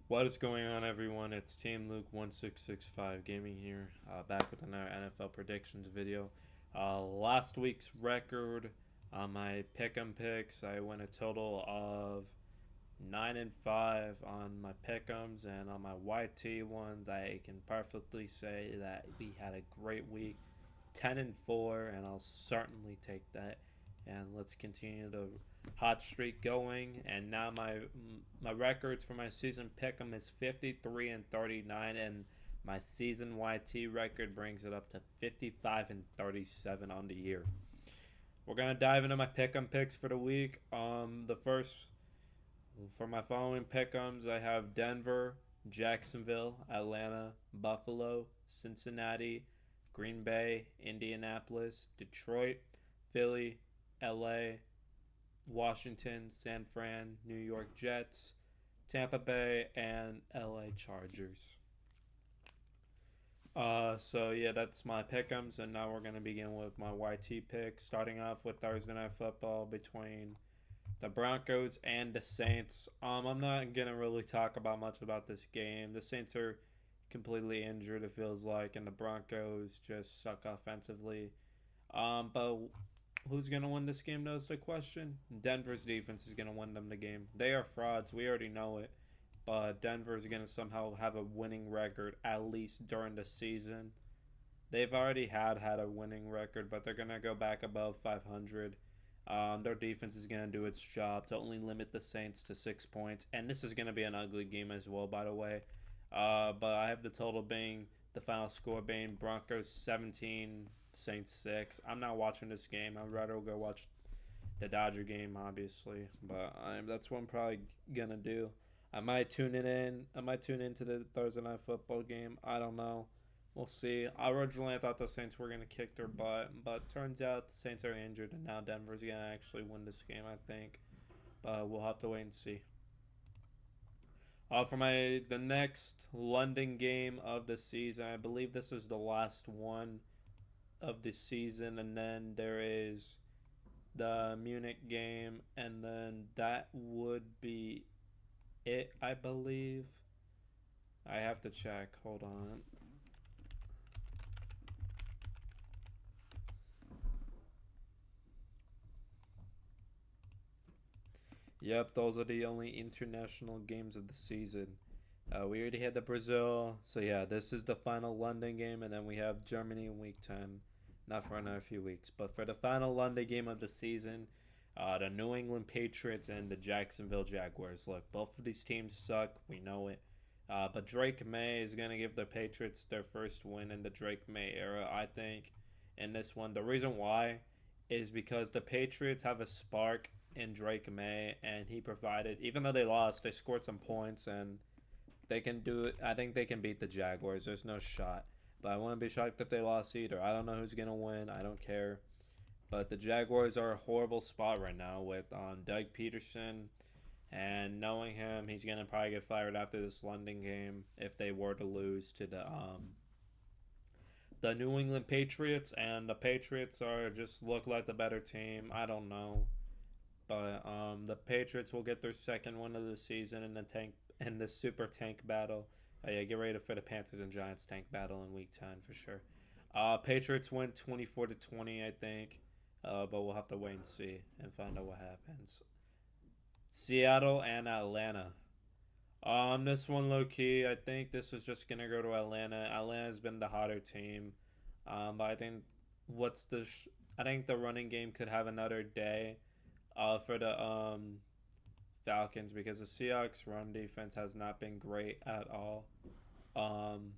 What is going on, everyone? It's Team Luke 1665 Gaming here, back with another NFL predictions video. Last week's record on my pick'em picks, I went a total of 9-5 on my pick'ems, and on my YT ones, I can perfectly say that we had a great week, 10-4, and I'll certainly take that. And let's continue the hot streak going. And now my records for my season pick'em is 53-39, and my season YT record brings it up to 55-37 on the year. We're gonna dive into my pick'em picks for the week. The first for my following pick'ems, I have Denver, Jacksonville, Atlanta, Buffalo, Cincinnati, Green Bay, Indianapolis, Detroit, Philly, LA, Washington, San Fran, New York Jets, Tampa Bay, and LA Chargers. So yeah, that's my pick'ems, and now we're gonna begin with my YT picks. Starting off with Thursday Night Football between the Broncos and the Saints. I'm not gonna really talk about much about this game. The Saints are completely injured, it feels like, and the Broncos just suck offensively. But who's gonna win this game? Though is the question. Denver's defense is gonna win them the game. They are frauds. We already know it. But Denver's gonna somehow have a winning record at least during the season. They've already had a winning record, but they're gonna go back above 500. Their defense is going to do its job to only limit the Saints to 6 points. And this is going to be an ugly game as well, by the way. But I have the total being, the final score being Broncos 17, Saints 6. I'm not watching this game. I'd rather go watch the Dodger game, obviously. But that's what I'm probably going to do. I might tune it in. I might tune into the Thursday Night Football game. I don't know. We'll see. Originally, I thought the Saints were going to kick their butt, but turns out the Saints are injured, and now Denver's going to actually win this game, I think. But we'll have to wait and see. For the next London game of the season, I believe this is the last one of the season, and then there is the Munich game, and then that would be it, I believe. I have to check. Hold on. Yep, those are the only international games of the season. We already had the Brazil, so yeah, this is the final London game, and then we have Germany in week 10. Not for another few weeks, but for the final London game of the season, the New England Patriots and the Jacksonville Jaguars. Look, both of these teams suck. We know it. But Drake May is going to give the Patriots their first win in the Drake May era, I think, in this one. The reason why is because the Patriots have a spark in Drake May, and he provided, even though they lost, they scored some points, and they can do it. I think they can beat the Jaguars. There's no shot. But I wouldn't be shocked if they lost either. I don't know who's going to win. I don't care. But the Jaguars are a horrible spot right now with Doug Peterson. And knowing him, he's going to probably get fired after this London game if they were to lose to the New England Patriots. And the Patriots are just look like the better team. I don't know. But the Patriots will get their second win of the season in the super tank battle. Yeah, get ready for the Panthers and Giants tank battle in Week 10 for sure. Patriots win 24-20, I think, but we'll have to wait and see and find out what happens. Seattle and Atlanta. This one low key, I think this is just gonna go to Atlanta. Atlanta's been the hotter team, but I think I think the running game could have another day for the Falcons, because the Seahawks run defense has not been great at all. Um,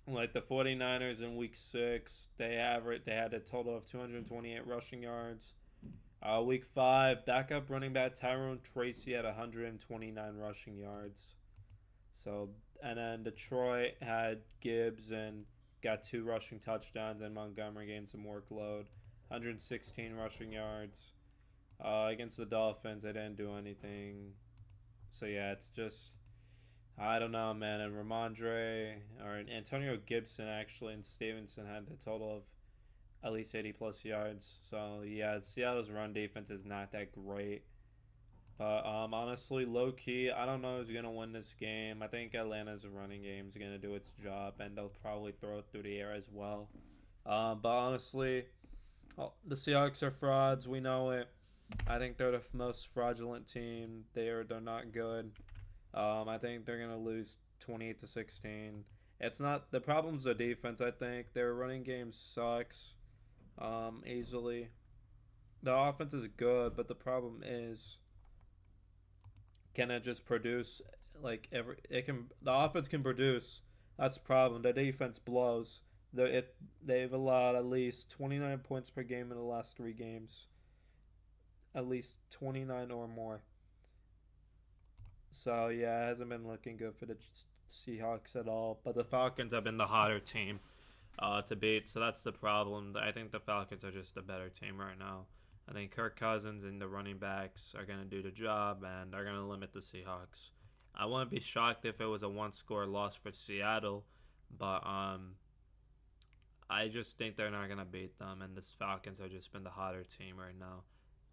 like the 49ers in week 6, they had a total of 228 rushing yards. Week 5, backup running back Tyrone Tracy had 129 rushing yards. So, and then Detroit had Gibbs and got 2 rushing touchdowns, and Montgomery gained some workload. 116 rushing yards. Against the Dolphins, they didn't do anything. So yeah, it's just, I don't know, man. And Ramondre or Antonio Gibson actually and Stevenson had a total of at least 80 plus yards. So yeah, Seattle's run defense is not that great. But honestly, low key, I don't know who's gonna win this game. I think Atlanta's running game is gonna do its job, and they'll probably throw it through the air as well. But honestly, the Seahawks are frauds. We know it. I think they're the most fraudulent team. They're not good. I think they're gonna lose 28-16. It's not the problem's the defense. I think their running game sucks. Easily. The offense is good, but the problem is, can it just produce like every? It can. The offense can produce. That's the problem. The defense blows. They've allowed at least 29 points per game in the last 3 games. At least 29 or more. So yeah, it hasn't been looking good for the Seahawks at all. But the Falcons have been the hotter team to beat, so that's the problem. I think the Falcons are just a better team right now. I think Kirk Cousins and the running backs are going to do the job, and they're going to limit the Seahawks. I wouldn't be shocked if it was a one-score loss for Seattle, but I just think they're not going to beat them, and the Falcons have just been the hotter team right now.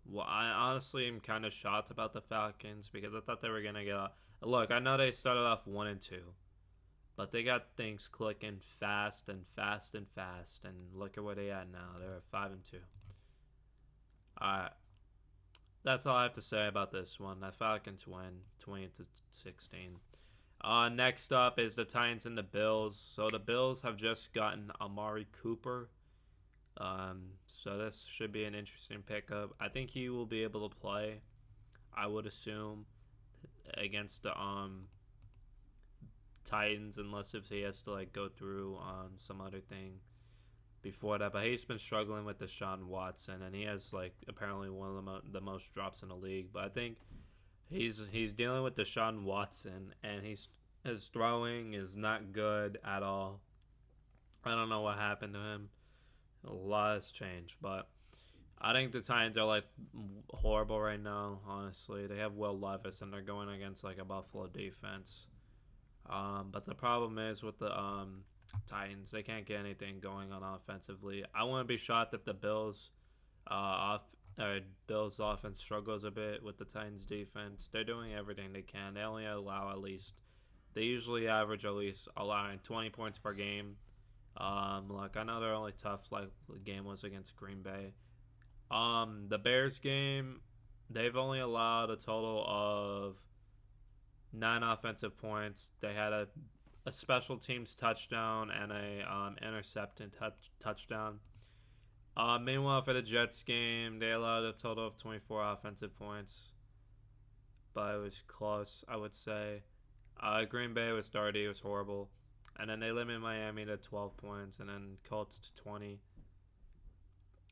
Well, I honestly am kind of shocked about the Falcons because I thought they were going to get a look. I know they started off 1-2, but they got things clicking fast and fast and fast, and look at where they at now. They're at 5-2. Alright, that's all I have to say about this one. The Falcons win 20-16. Next up is the Titans and the Bills. So the Bills have just gotten Amari Cooper. So this should be an interesting pickup. I think he will be able to play, I would assume, against the Titans, unless if he has to like go through some other thing before that. But he's been struggling with Deshaun Watson, and he has like apparently one of the most drops in the league. But I think he's dealing with Deshaun Watson, and his throwing is not good at all. I don't know what happened to him. A lot has changed, but I think the Titans are like horrible right now. Honestly, they have Will Levis, and they're going against like a Buffalo defense. But the problem is with the Titans, they can't get anything going on offensively. I wouldn't be shocked if the Bills offense struggles a bit with the Titans defense. They're doing everything they can. They only allow at least. They usually average at least allowing 20 points per game. Look, I know their only tough like game was against Green Bay. The Bears game, they've only allowed a total of 9 offensive points. They had a special teams touchdown and a intercepted touchdown. Meanwhile, for the Jets game, they allowed a total of 24 offensive points, but it was close, I would say. Green Bay was dirty. It was horrible. And then they limit Miami to 12 points, and then Colts to 20.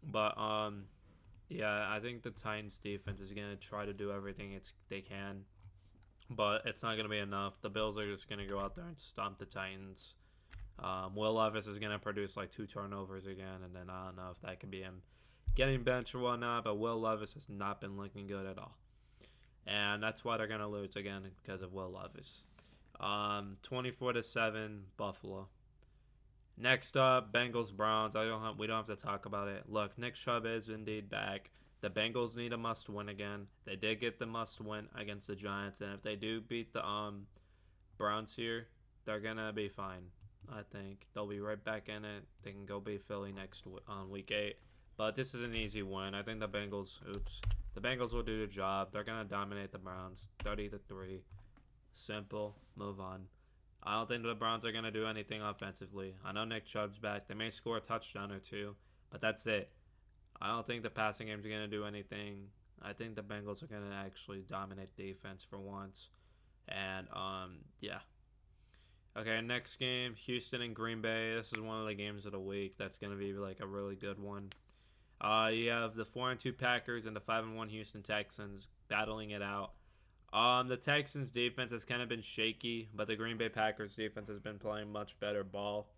But yeah, I think the Titans defense is gonna try to do everything they can, but it's not gonna be enough. The Bills are just gonna go out there and stomp the Titans. Will Levis is gonna produce like 2 turnovers again, and then I don't know if that could be him getting benched or whatnot. But Will Levis has not been looking good at all, and that's why they're gonna lose again because of Will Levis. 24-7 Buffalo. Next up, Bengals Browns. We don't have to talk about it. Look, Nick Chubb is indeed back. The Bengals need a must win again. They did get the must win against the Giants, and if they do beat the Browns here, they're gonna be fine. I think they'll be right back in it. They can go beat Philly next on week 8. But this is an easy win. I think the Bengals will do the job. They're gonna dominate the Browns, 30-3. Simple. Move on. I don't think the Browns are going to do anything offensively. I know Nick Chubb's back. They may score a touchdown or 2, but that's it. I don't think the passing game's going to do anything. I think the Bengals are going to actually dominate defense for once. And, yeah. Okay, next game, Houston and Green Bay. This is one of the games of the week. That's going to be like a really good one. You have the 4-2 Packers and the 5-1 Houston Texans battling it out. The Texans defense has kind of been shaky, but the Green Bay Packers defense has been playing much better ball.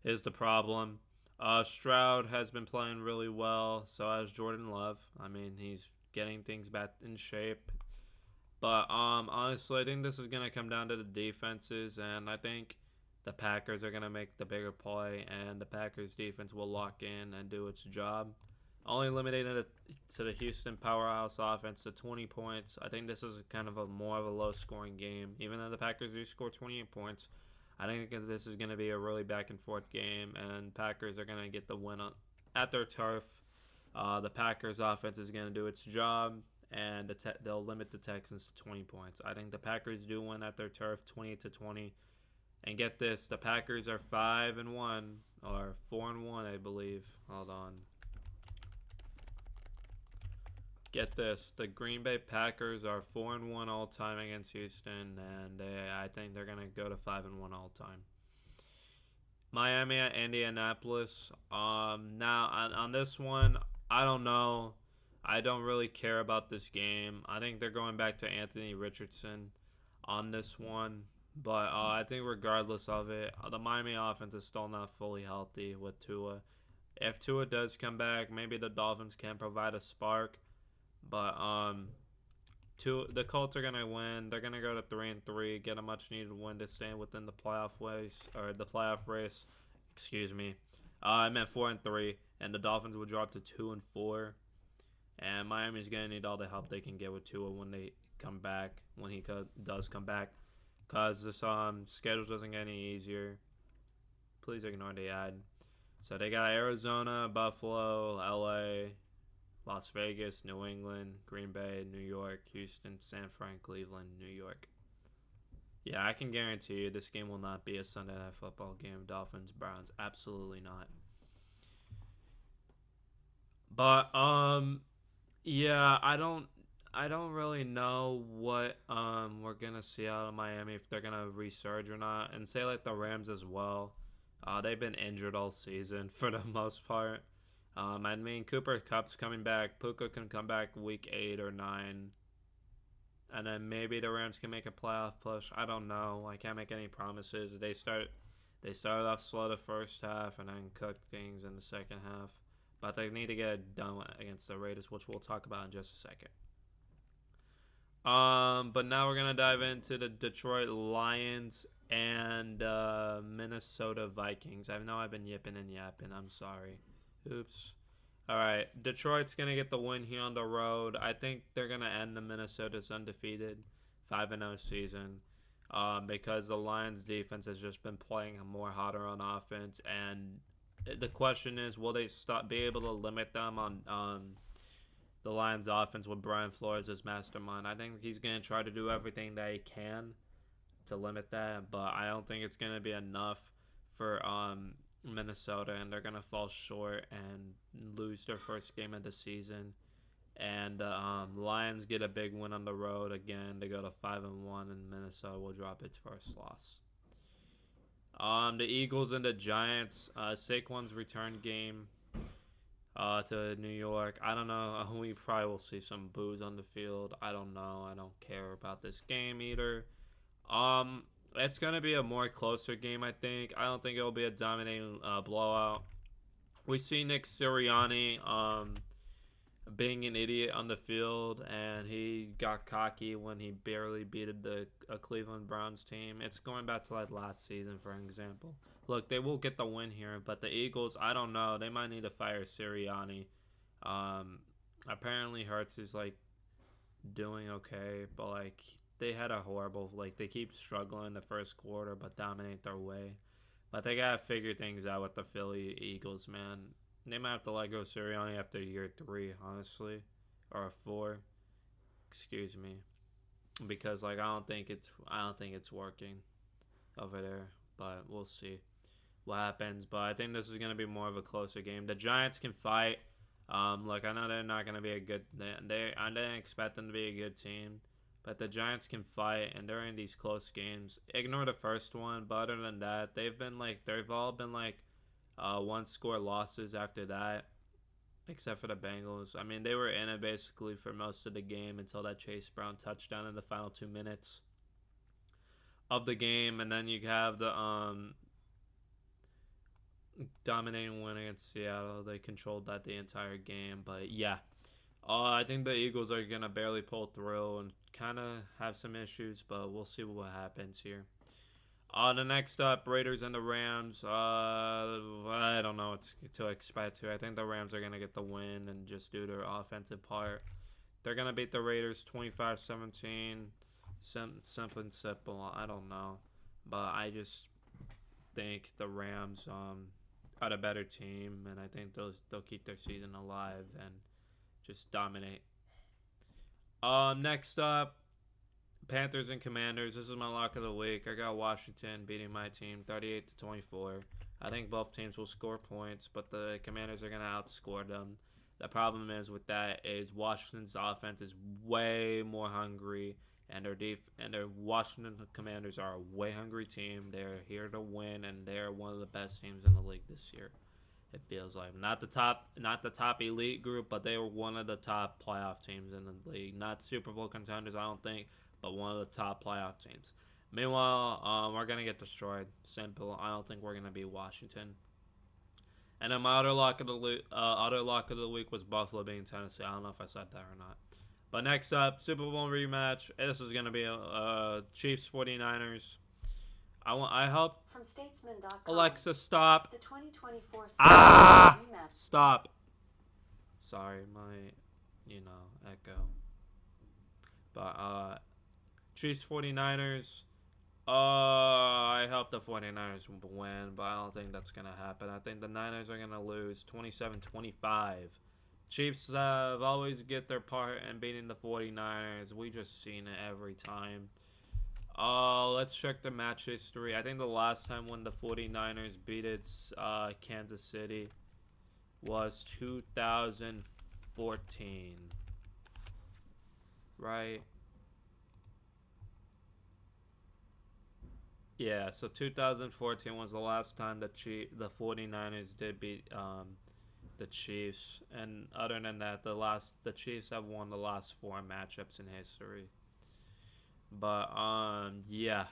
Is the problem. Stroud has been playing really well, so has Jordan Love. I mean, he's getting things back in shape. But honestly, I think this is going to come down to the defenses, and I think the Packers are going to make the bigger play, and the Packers defense will lock in and do its job. only limiting it to the Houston powerhouse offense to 20 points. I think this is kind of a more of a low scoring game. Even though the Packers do score 28 points, I think this is going to be a really back and forth game, and Packers are going to get the win at their turf. The Packers offense is going to do its job, and they'll limit the Texans to 20 points. I think the Packers do win at their turf, 28-20. And get this, the Packers are 5-1 or 4-1, I believe. Hold on. Get this, the Green Bay Packers are 4-1 all time against Houston, and I think they're gonna go to 5-1 all time. Miami at Indianapolis. Now on this one, I don't know. I don't really care about this game. I think they're going back to Anthony Richardson on this one. But I think regardless of it, the Miami offense is still not fully healthy with Tua. If Tua does come back, maybe the Dolphins can provide a spark. But the Colts are gonna win. They're gonna go to 3-3, get a much needed win to stay within the playoff race or the playoff race. Excuse me. I meant 4-3, and the Dolphins will drop to 2-4. And Miami's gonna need all the help they can get with Tua when they come back, when he does come back, cause this schedule doesn't get any easier. Please ignore the ad. So they got Arizona, Buffalo, LA, Las Vegas, New England, Green Bay, New York, Houston, San Fran, Cleveland, New York. Yeah, I can guarantee you this game will not be a Sunday Night Football game. Dolphins, Browns, absolutely not. But yeah, I don't really know what we're gonna see out of Miami, if they're gonna resurge or not, and say like the Rams as well. They've been injured all season for the most part. I mean, Cooper Kupp's coming back. Puka can come back week 8 or 9. And then maybe the Rams can make a playoff push. I don't know. I can't make any promises. They started off slow the first half and then cooked things in the second half. But they need to get it done against the Raiders, which we'll talk about in just a second. But now we're gonna dive into the Detroit Lions and Minnesota Vikings. I know I've been yipping and yapping. I'm sorry. Oops. All right, Detroit's gonna get the win here on the road. I think they're gonna end the Minnesota's undefeated 5-0 season, because the Lions' defense has just been playing more hotter on offense, and the question is, will they be able to limit them on the Lions' offense with Brian Flores as mastermind? I think he's gonna try to do everything that he can to limit that, but I don't think it's gonna be enough for Minnesota, and they're gonna fall short and lose their first game of the season. And Lions get a big win on the road again. They go to 5-1, and Minnesota will drop its first loss. The Eagles and the Giants. Saquon's return game to New York. I don't know. We probably will see some boos on the field. I don't know. I don't care about this game either. It's going to be a more closer game, I think. I don't think it'll be a dominating blowout. We see Nick Sirianni being an idiot on the field, and he got cocky when he barely beat the Cleveland Browns team. It's going back to like last season, for example. Look, they will get the win here, but the Eagles, I don't know. They might need to fire Sirianni. Apparently Hurts is like doing okay, but like they had a horrible, like they keep struggling the first quarter but dominate their way. But they gotta figure things out with the Philly Eagles, man. They might have to let go Sirianni after year 3, honestly, or 4. Excuse me, because like I don't think it's working over there. But we'll see what happens. But I think this is gonna be more of a closer game. The Giants can fight. Look, I know they're not gonna be a good. I didn't expect them to be a good team. But the Giants can fight, and they're in these close games. Ignore the first one, but other than that, they've all been like 1-score losses after that, except for the Bengals. I mean, they were in it basically for most of the game until that Chase Brown touchdown in the final 2 minutes of the game, and then you have the dominating win against Seattle. They controlled that the entire game, but yeah. I think the Eagles are going to barely pull through and kind of have some issues, but we'll see what happens here. The next up, Raiders and the Rams. I don't know what to expect here. I think the Rams are going to get the win and just do their offensive part. They're going to beat the Raiders 25-17. Simple and simple. I don't know. But I just think the Rams are the better team, and I think they'll keep their season alive and just dominate. Next up, Panthers and Commanders. This is my lock of the week. I got Washington beating my team 38-24. I think both teams will score points, but the Commanders are going to outscore them. The problem is with that is Washington's offense is way more hungry, and their Washington Commanders are a way hungry team. They're here to win, and they're one of the best teams in the league this year. It feels like not the top elite group, but they were one of the top playoff teams in the league. Not Super Bowl contenders, I don't think, but one of the top playoff teams. Meanwhile, we're gonna get destroyed. Simple. I don't think we're gonna beat Washington. And then my other lock of the week was Buffalo beating Tennessee. I don't know if I said that or not. But next up, Super Bowl rematch. This is gonna be Chiefs 49ers. I hope. From statesman.com. Alexa, stop. The 2024 Super Bowl rematch. Stop. Sorry, my echo. But Chiefs 49ers. I hope the 49ers win, but I don't think that's going to happen. I think the Niners are going to lose 27-25. Chiefs have always get their part in beating the 49ers. We just seen it every time. Let's check the match history. I think the last time when the 49ers beat Kansas City was 2014. Right? Yeah, so 2014 was the last time the 49ers did beat the Chiefs, and other than that, the Chiefs have won the last 4 matchups in history. But yeah,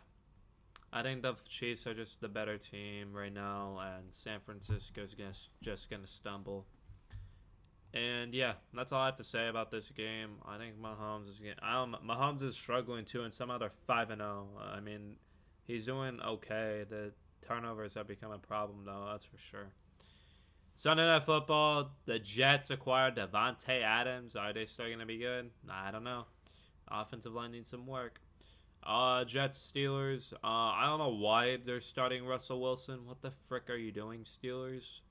I think the Chiefs are just the better team right now, and San Francisco's just gonna stumble. And yeah, that's all I have to say about this game. I think Mahomes is struggling too, and somehow they're 5-0. I mean, he's doing okay. The turnovers have become a problem, though. That's for sure. Sunday Night Football. The Jets acquired Devontae Adams. Are they still gonna be good? I don't know. Offensive line needs some work. Jets Steelers. I don't know why they're starting Russell Wilson. What the frick are you doing, Steelers?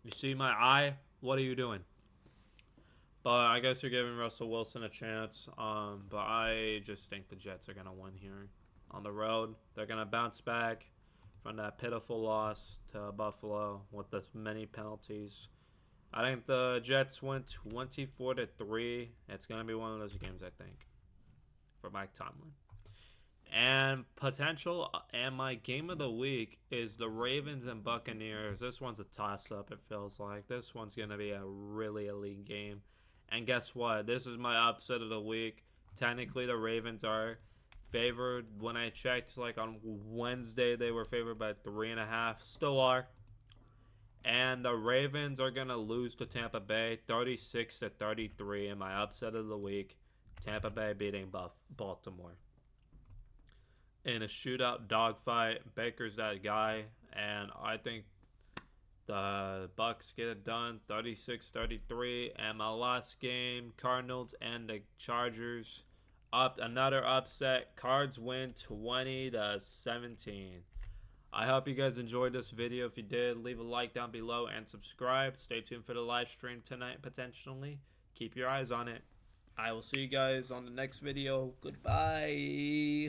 You see my eye? What are you doing? But I guess you're giving Russell Wilson a chance. But I just think the Jets are gonna win here on the road. They're gonna bounce back from that pitiful loss to Buffalo with the many penalties. I think the Jets win 24-3. It's gonna be one of those games, I think, for Mike Tomlin. And my game of the week is the Ravens and Buccaneers. This one's a toss-up, it feels like. This one's going to be a really elite game. And guess what? This is my upset of the week. Technically, the Ravens are favored. When I checked, like on Wednesday, they were favored by 3.5. Still are. And the Ravens are going to lose to Tampa Bay 36-33 in my upset of the week. Tampa Bay beating Baltimore. In a shootout dogfight, Baker's that guy, and I think the Bucks get it done 36-33. And my last game, Cardinals and the Chargers, another upset. Cards win 20-17. I hope you guys enjoyed this video. If you did, leave a like down below and subscribe. Stay tuned for the live stream tonight, potentially. Keep your eyes on it. I will see you guys on the next video. Goodbye.